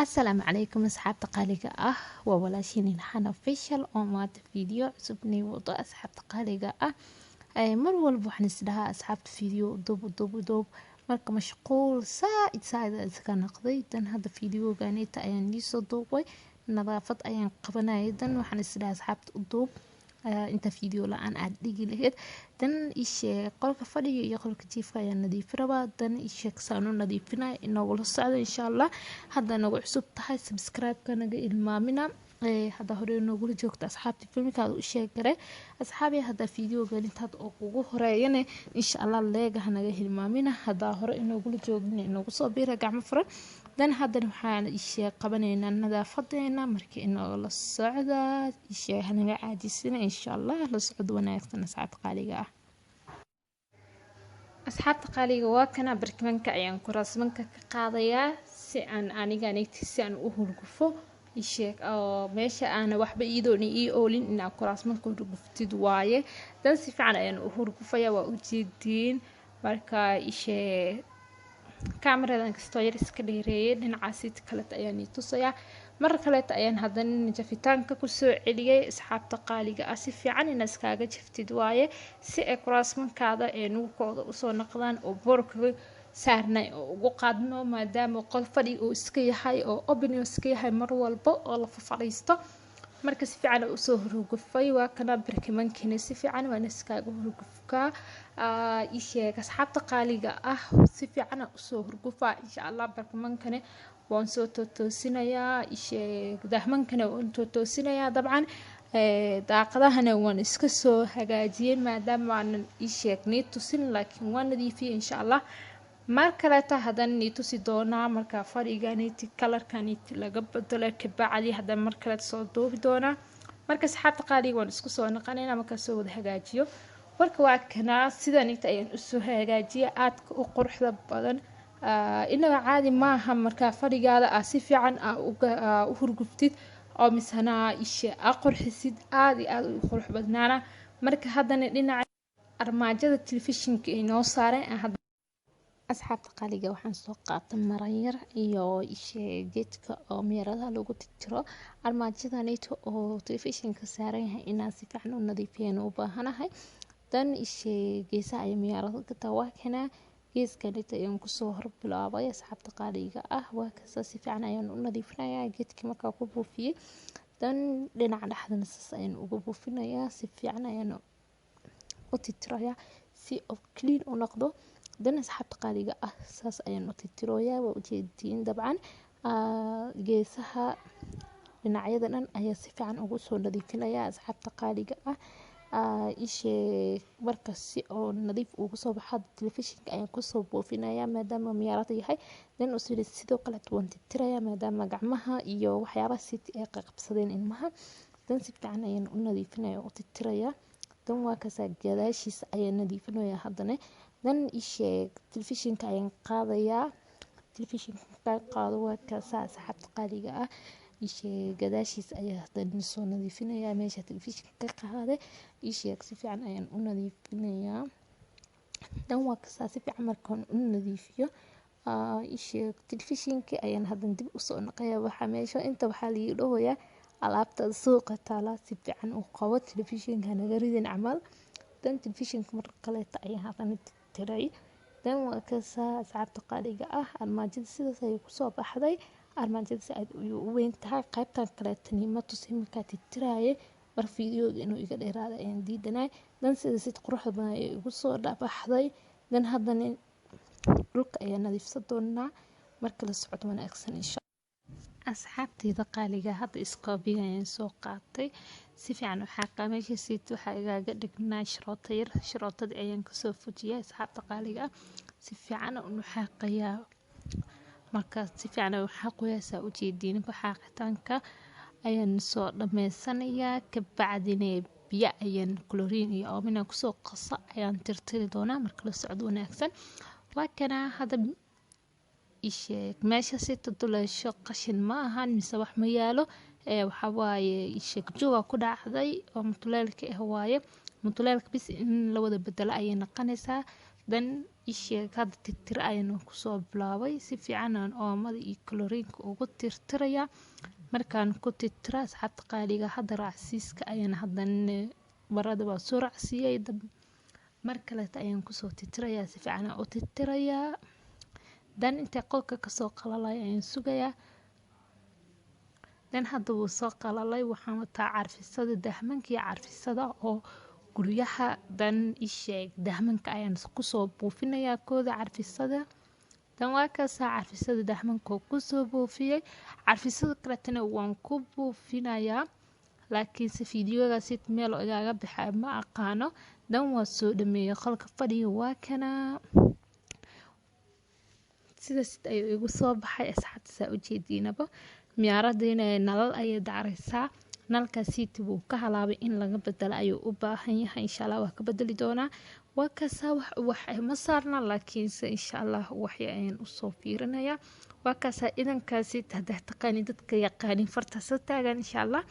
السلام عليكم أصحاب قالقة وولاشين نحن official oo maanta video cusubnay wado asxaabta qaaliga mar walba waxaan isdhahaa asxaabta video duub marka mashquul saaid iska noqday dan hadda videoganita ayaan soo duubay nadaafad ayaan qabanayay dan waxaan isdhahaa asxaabta duub inta video la-aan aad dhigi lahayd dan ishee qolka fadhiga iyo qolka jiifka ayaan nadiifi rabaa dan ishee kasaan u nadiifinaya inagula socdo insha allah hadda nagu cusub tahay subscribe-ka naga ilmaamina hadda hore nogula joogta asxaabta filmikaada u sheegare asxaabi hadda videogan intaad ugu horeeyane insha allah leegaha naga hilmaamina hadda hore inogula joogin inagu soo biira gacmo furan dan haddana waxaan ishee qabanaynaa nadaafadeena markii inoo la socda ishee hanaga caajisina insha allah la socod wanaagsan asxaabta qaaliga asxaabta qaaliga waa kana barkimanka ayaan kuraasmanka ka qaadayaa si aan u hurgufo ishee oo meesha aan waxba iidoon oolin inaan kuraasmanka hurguftid waaye dan si fiican ayaan u hurgufaya waa u jeediin marka ishee kaamiradan kastoo yar iska dheereeyay dhinacaasi kale ayaan tusayaa mar kale ayaan haddana jafitaanka ku soo celiyay asxaabta qaaliga si fiican in iskaaga jaftid waaye si ay kuraasmankaada nuugkooda u soo noqdaan oo boorka saarnay oo ugu qaadno maadaama qol fadhi uu iska yahay oo open iska yahay mar walba oo la fadhiisto marka si fiican u soo hurgufay waa kana barkimankina si fiican waan iskaaga hurgufkaa ishee asxaabta qaaliga si fiican u soo hurgufaa insha allah barkimankana waan soo toosinayaa ishee dahmankana waan toosinayaa dabcan daaqadahana waan iska soo hagaajiyay maadaama aan isheegnay tusin laakiin waan nadiifiyay insha allah mar kaleeta haddana tusi doonaa marka fadhiganiti kalarkaniti laga bedelo kabacdi haddana mar kaleeta soo duubi doonaa marka asxaabta qaaliga waan isku soo naqanaynaa markaa soo wada hagaajiyo warka waa kanaa sidanita ayaan usoo hagaajiya aadka u quruxda badan inaga caadi maaha markaa fadhigaada si fiican u hurguftid oo misana ishe qurxisid aad iyo aad u qurux badnaana marka haddana dhinaca armaajada telefishinka inoo saaray asxaabta qaaliga waxaan soo qaatay marayar iyo ishee geedka oo meeradaha lagu tiro armaajadanito oo telefishinka saaran yahay inaan si fiican u nadiifiyeen u baahanahay dan ishee geesaha ay meerada ka tawaakana geeskanita ayaan kusoo horbilaabay asxaabta qaaliga waa kasta si fiican ayaan u nadiifinayaa geedkii markaa ku buufiyey dan dhinaca dhexdana saas ayaan ugu buufinayaa si fiican ayaan u titirayaa si oo clean u noqdo dan asxaabta qaaliga saas ayaan u titirooyaa waa ujeediin dabcan geesaha dhinacyada dhan ayaa si fiican ugu soo nadiifinayaa asxaabta qaaliga ishee marka si oo nadiif ugu soo baxo telefishinka ayaan kusoo buufinayaa maadaama miyaarada yahay dan sidoo kale waan titirayaa maadaama gacmaha iyo waxyaabaha siti ay qabsadeen ilmaha dan si fiican ayaan u nadiifinaya u titirayaa dan waa kasaa gadaashiisa ayaan nadiifinayaa haddana dan ishee telefishinka ayaan qaadayaa telefishinka ka qaado waa kasaa asxaabta qaaliga ishee gadaashiisa ayaa haddana soo nadiifinayaa meesha telefishinka ka qaaday ishee si fiican ayaan u nadiifinayaa dan waa kasaa si fiican markaan u nadiifiyo ishee telefishinka ayaan haddana dib usoo naqayaa waxaa lii dhahoyaa alaabta suuqa taala si fiican u qabo telefishinka naga ridin camal dan telefishinka mar kaleeta ayaan haddana tiray dan waa kasaa asxaabta qaaliga armaajada sidaas ayay kusoo baxday armaajada si aad u weyn tahay qaybtan kaleetani ma tusin markaa titiraaye mar videoga inuu iga dheeraada ayaan diidanay dan sidaas quruxda badan ayay igu soo dhabaxday dan haddana dhulka ayaa nadiifsan doonaa marka la socod wanaagsan insha asxaabtayda qaaliga hadda iskoobiga ayaan soo qaatay si fiican waxaa meesha waxaa igaaga dhignaa sharootadii ayaan kasoo fujiyay asxaabta qaaliga si fiican u xaaqayaa marka si fiican waxaa qoyaasaa ujeediin xaaqitaanka ayaan soo dhammaysanayaa kabacdina biyo ayaan chlorine iyo oomina kusoo qasa ayaan tirtiri doonaa marka la socdo wanaagsan waa kana hadda ishee meesha si tuduleesho qashin ma ahan mise wax ma yaalo waxaa waaye ishee jooga ku dhacday oo mutuleelka waaye mutuleelka bis in la wada bedelo ayay noqonaysaa dan isheeg hadda tirtir ayaan kusoo bilaabay si fiican aan oomada iyo kaloriinka ugu tirtirayaa markaan ku tirtira asxaabta qaaliga hadda raacsiiska ayaan haddana marada waa soo raacsiiyay mar kale ayaan kusoo tirtirayaa si fiican u tirtirayaa dan inta qolka kasoo qalalay ayaan sugayaa dan hadda wuu soo qalalay waxaan wataa carfisada dahmanka iyo carfisada oo guryaha dan isheeg dahmanka ayaan kusoo buufinayaa kooda carfisada dan waa kaasaa carfisada dahmanka kusoo buufiyay carfisada kaletana waan ku buufinayaa laakiinse fiidiyogaasi meel igaaga baxay ma aqaano dan waa soo dhameeyay qolka fadhiga waa kana sidaas ayuu igu soo baxay asxaabta saa ujeediinaba miyaaradina nalal ayay daaraysaa nalkaasiiti wuu ka halaabay in laga bedelo ayuu u baahan yahay insha allah waa ka bedeli doonaa waa kaasaa wax ma saarna laakiinse insha allah waxay ayaan usoo fiirinayaa waa kaasaa idankaasiiti haddaa taqaani dadka yaqaanin fartaasa taagan insha allah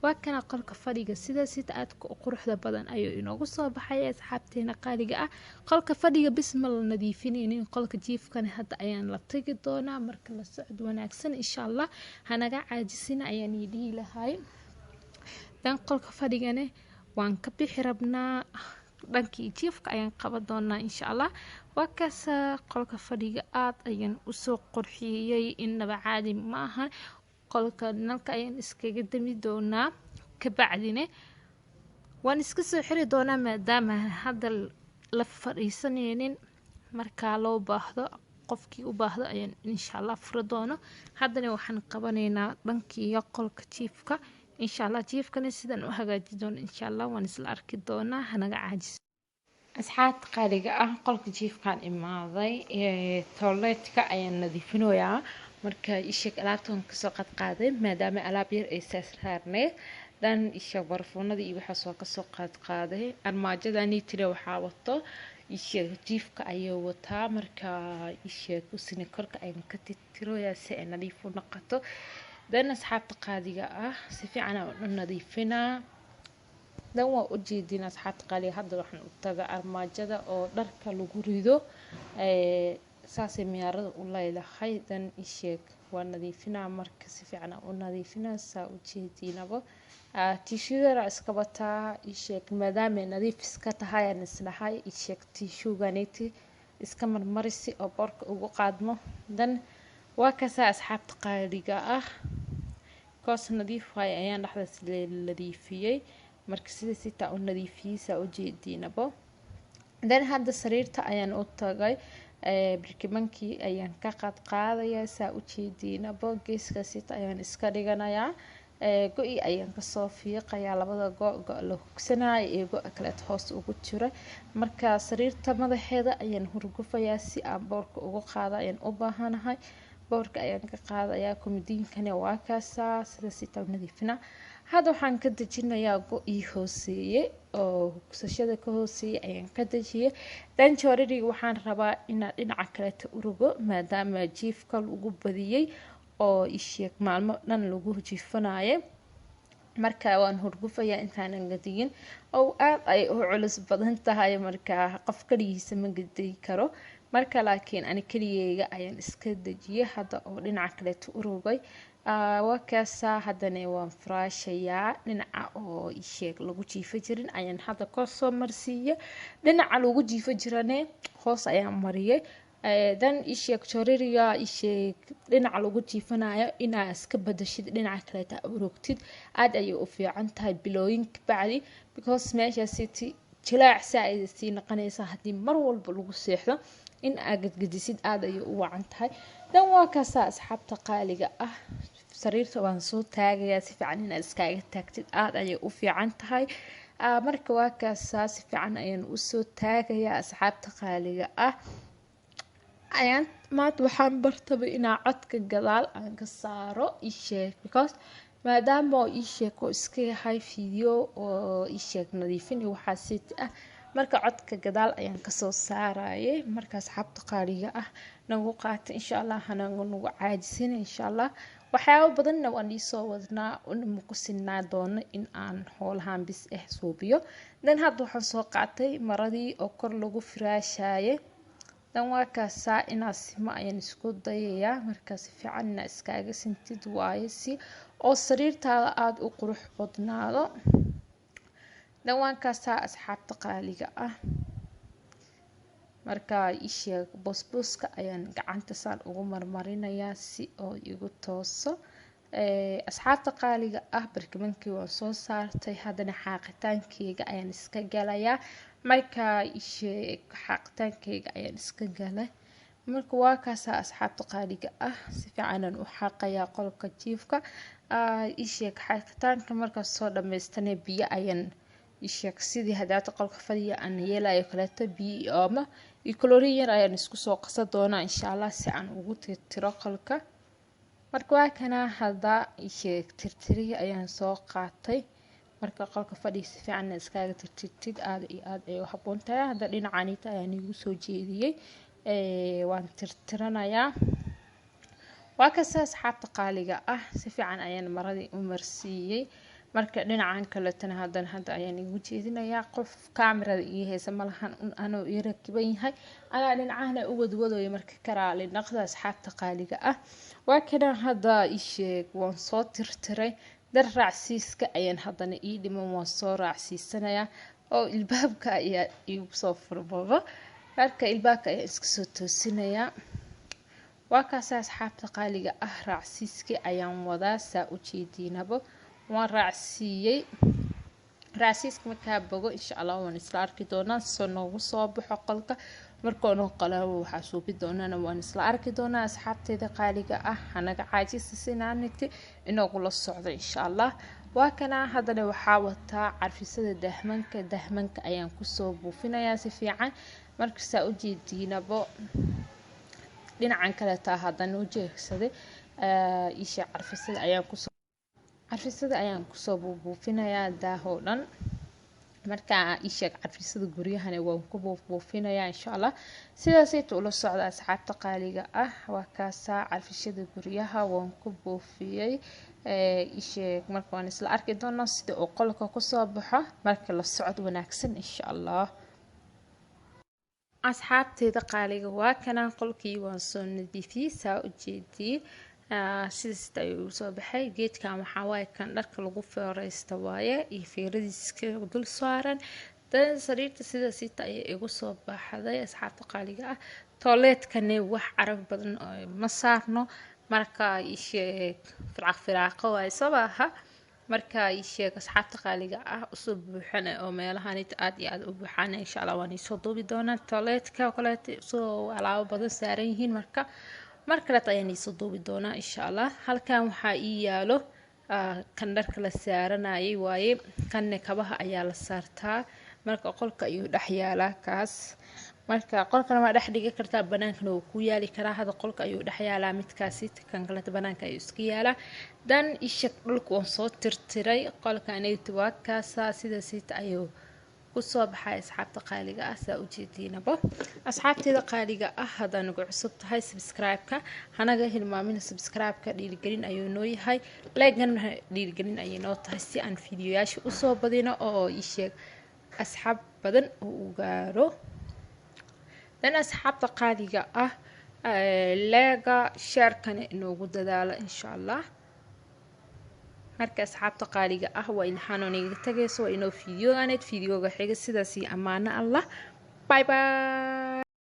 waa kana qolka fadhiga sidaasiita aadka u quruxda badan ayuu inoogu soo baxay asxaabteena qaaliga ah qolka fadhiga bisma la nadiifinaynin qolka jiifkana hadda ayaan la tagi doonaa marka la socod wanaagsan insha allah hanaga caajisina ayaan dhihi lahay dan qolka fadhigana waan ka bixi rabnaa dhankii jiifka ayaan qaban doonaa insha allah waa kaasa qolka fadhiga aad ayaan usoo qurxiyey inaba caadi ma ahan qolka nalka ayaan iskaga dami doonaa kabacdina waan iska soo xiri doonaa maadaama hadda la fadhiisanaynin markaa loo baahdo qofkii u baahdo ayaan insha allah furi doono haddana waxaan qabanaynaa dhankii qolka jiifka insha allah jiifkana sidaan u hagaaji doono insha allah waan isla arki doonaa hanaga caajis asxaabta qaaliga ah qolka jiifkaan imaaday toiletka ayaan nadiifinayaa marka isheeg alaabtan kasoo qadqaaday maadaama alaab yar ay saarneed dan isheeg barfuunada iyo waxaas waa kasoo qadqaaday armaajadani tire waxaa wato isheeg jiifka ayuu wataa marka isheeg usini korka ayaan ka tirtirayaa si ay nadiif u noqoto dan asxaabta qaaliga ah si fiican aan u nadiifinaa dan waa ujeedin asxaabta qaaliga hadda waxaan u taga armaajada oo dharka lagu rido saasay miyaarada u leedahay dan isheeg waa nadiifinaa marka si fiican u nadiifinaa saa ujeediinaba tishuugana iska bataa isheeg maadaama nadiif iska tahay aan islahay isheeg tishuuganiti iska marmarisi oo boorka ugu qaadmo dan waa kaasaa asxaabta qaaliga ah koos nadiif waay ayaan dhexdaas nadiifiyey marka sida sitaa u nadiifiyey saa ujeediinaba dan hadda sariirta ayaan u tagay barkimankii ayaan ka qaadqaadayaa saa ujeediinaba geeska sita ayaan iska dhiganayaa go-i ayaan kasoo fiiqayaa labada go la hugsanaya iyo go kaleet hoos ugu jira marka sariirta madaxeeda ayaan hurgufayaa si aan boorka ugu qaada ayaan u baahanahay boorka ayaan ka qaadayaa komadiinkana waa kaasaa sida sitaa nadiifina hadda waxaan ka dejinayaa go-ii hooseeye oo hugsashada ka hooseeye ayaan ka dejiyay dan joorariga waxaan rabaa inaan dhinaca kaleeta urugo maadaama jiifka lagu badiyey oo isheeg maalmo dhan lagu jiifanayo marka waan hurgufayaa intaanan gadiyin oo aad ay u culus badan tahay markaa qof kaligiisa ma gadiyi karo marka laakiin ani kaligeyga ayaan iska dejiyay hadda oo dhinaca kaleeta urugay waa kaasaa haddana waan furaashayaa dhinaca oo isheeg lagu jiifo jirin ayaan hadda kasoo marsiiyay dhinaca lagu jiifo jirane hoos ayaan mariyay dan isheeg joorariga isheeg dhinaca lagu jiifanayo inaa iska badashid dhinaca kaleeta urugtid aad ayay u fiican tahay bilooyinka bacdi because meeshaasiti jilaac saa-ida sii noqonaysa haddii mar walba lagu seexdo in aad gadgadisid aad ayay u wacan tahay dan waa kaasaa asxaabta qaaliga ah sariirta waan soo taagayaa si fiican inaad iskaaga taagtid aad ayay u fiican tahay marka waa kaasaa si fiican ayaan usoo taagayaa asxaabta qaaliga ah ayaan maanta waxaan bartaba inaa codka gadaal aan ka saaro isheeg because maadaama oo isheeg oo iska yahay video oo isheeg nadiifin iyo waxaa siiti ah marka codka gadaal ayaan kasoo saarayay marka asxaabta qaaliga ah nagu qaata insha allah hanagu nagu caajisin insha allah waxyaabo badanna waan iisoo wadnaa una ku sinaa doono in aan howlahaan bis suubiyo dan hadda waxaan soo qaatay maradii oo kor lagu firaashayay dan waa kaasaa inaad simo ayaan isku dayayaa markaas fiican inaad iskaaga sintid waaye si oo sariirtaada aada u qurux badnaado. dan waa kaasaa asxaabta qaaliga ah markaa isheeg busbuska ayaan gacanta saan ugu marmarinayaa si oo igu tooso. asxaabta qaaliga ah barkimankii waan soo saartay, haddana xaaqitaankeyga ayaan iska galayaa. markaa isheeg xaaqitaankeyga ayaan iska galay. marka waa kaasaa asxaabta qaaliga ah si fiicanaan u xaaqayaa qolka jiifka. isheeg xaaqitaanka markaas soo dhamaystana biyo ayaan isheeg sidii hadaata qolka fadhiya aan yeelayo kaleeto biyo ama iyo kaloriin yar ayaan isku soo qasan doonaa insha Allah si aan ugu tirtiro qolka. marka waa kana hadda isheeg tirtirihi ayaan soo qaatay. marka qolka fadhiga si fiican iskaaga tirtirtid aad iyo aad ay u habboon tahay. hadda dhinacaanita ayaan igu soo jeediyey waan tirtiranayaa. waa kasaa asxaabta qaaliga ah si fiican ayaan maradii u marsiiyey. marka dhinacan kaletana hadda ayaan igu jeedinayaa. qof kaamirada ii haysa malahan anoo ii rakiban yahay anaa dhinacahana u wadwadooyo marka karaali naqda asxaabta qaaliga ah. waa kana hadda isheeg waan soo tirtiray. dar raacsiiska ayaan haddana ii dhiman waan soo raacsiisanayaa oo ilbaabka ayaa igu soo furbaba. marka ilbaabka ayaan iska soo toosinayaa. waa kaasaa asxaabta qaaliga ah raacsiiskii ayaan wadaa saa u jeediinaba waan raacsiiyey. raacsiiska markaa bogo insha Allah waan isla arki doonaa soo noogu soo baxo qolka. markoona qalaabo waxaa suubi doonana waan isla arki doonaa asxaabteeda qaaliga ah. hanaga caajisa sinaaniti inoogu la socdo insha Allah. waa kana haddana waxaa wataa carfisada dahmanka ayaan kusoo buufinayaa si fiican. markasaa u jeediinabo dhinacan kale taa haddana u jeegsaday isha carfisada ayaan kusoo buufinayaa daahoo dhan. markaa isheeg carfisada guryahana waan ku buufinayaa insha Allah. sidaasayta ula socda asxaabta qaaliga ah. waa kaasaa carfishada guryaha waan ku buufiyey. isheeg marka waan isla arki doonaa sida uu qolka kusoo baxo marka la socod wanaagsan insha Allah. asxaabteeda qaaliga waa kana qolkii waan soo nadiifiyey saa u jeediyey. sidaas ayuu soo baxay. geedkan waxaa waaye kan dharka lagu feereysto waaye iyo feeradiiska dul saaran. dan sariirta sidaasita ayay igu soo baxday asxaabta qaaliga ah. tooleedkana wax caraf badan ma saarno marka isheeg firaaqo waaye sabaha. marka isheeg asxaabta qaaliga ah usoo buuxana oo meelahanita aad iyo aad u buuxana insha Allah waan isoo duubi doonaa. tooleedka kaleeto soo alaabo badan saaran yihiin marka kale ayaan isoo duubi doonaa insha Allah. halkan waxaa ii yaalo kan dharka la saaranayay waaye. kanne kabaha ayaa la saartaa marka qolka ayuu dhex yaalaa kaas. marka qolkana waa dhex dhigi kartaa banaankana wuu ku yaali karaa. hada qolka ayuu dhex yaalaa midkaasi kan kale banaanka ayuu iska yaalaa. dan ishak dhulka waan soo tirtiray qolka anaytu waa kaasaa sidaasita ayuu kusoo baxay asxaabta qaaliga ah saa u jeediinaba. asxaabteeda qaaliga ah haddaan ugu cusub tahay subscribe-ka hanaga hilmaamina. subscribe-ka dhiirigelin ayuu noo yahay. like-gana dhiirigelin ayay noo tahay si aan fiidiyoyaasha usoo badino oo isheeg asxaab badan uu u gaaro. dan asxaabta qaaliga ah leega sharekana inoogu dadaalo insha Allah. marka asxaabta qaaliga ah waa in xanooniga tagayso waa inoo fiidiyooganeed fiidiyooga xiga sidaas iyo amaano Allah. bye bye.